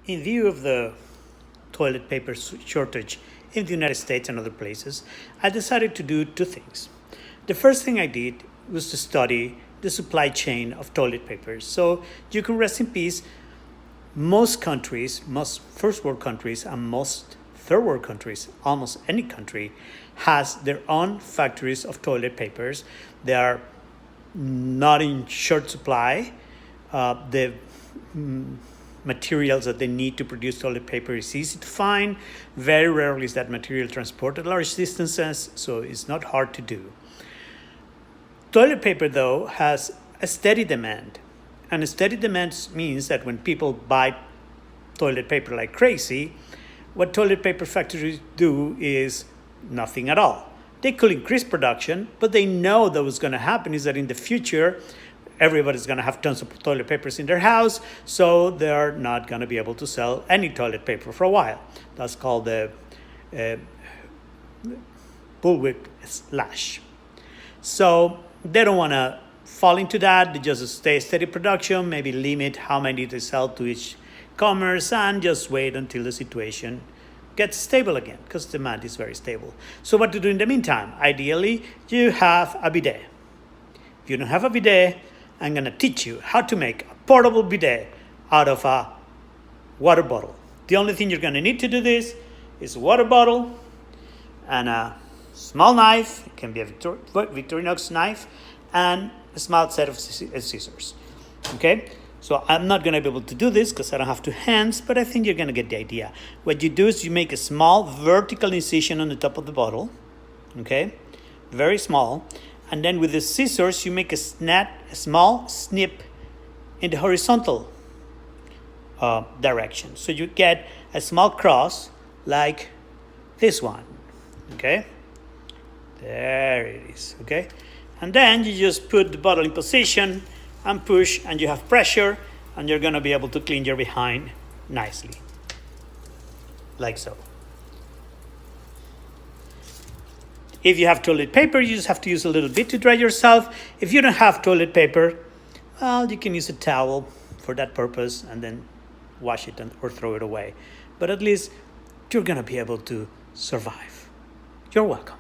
In view of the toilet paper shortage in the United States and other places, I decided to do two things. The first thing I did was to study the supply chain of toilet paper. So you can rest in peace. Most countries, most first world countries, and most third world countries, almost any country, has their own factories of toilet papers. They are not in short supply. The materials that they need to produce toilet paper is easy to find. Very rarely is that material transported large distances, so it's not hard to do. Toilet paper, though, has a steady demand. And a steady demand means that when people buy toilet paper like crazy, what toilet paper factories do is nothing at all. They could increase production, but they know that what's going to happen is that in the future, everybody's going to have tons of toilet papers in their house, so they're not going to be able to sell any toilet paper for a while. That's called the bullwhip slash. So they don't want to fall into that. They just stay steady production, maybe limit how many they sell to each commerce, and just wait until the situation gets stable again, because demand is very stable. So what to do in the meantime? Ideally, you have a bidet. If you don't have a bidet, I'm going to teach you how to make a portable bidet out of a water bottle. The only thing you're going to need to do this is a water bottle and a small knife. It can be a Victorinox knife and a small set of scissors. Okay? So I'm not going to be able to do this because I don't have two hands, but I think you're going to get the idea. What you do is you make a small vertical incision on the top of the bottle. Okay? Very small. And then with the scissors, you make a small snip in the horizontal direction. So you get a small cross like this one. Okay? There it is. Okay? And then you just put the bottle in position and push, and you have pressure, and you're going to be able to clean your behind nicely. Like so. If you have toilet paper, you just have to use a little bit to dry yourself. If you don't have toilet paper, well, you can use a towel for that purpose and then wash it or throw it away. But at least you're going to be able to survive. You're welcome.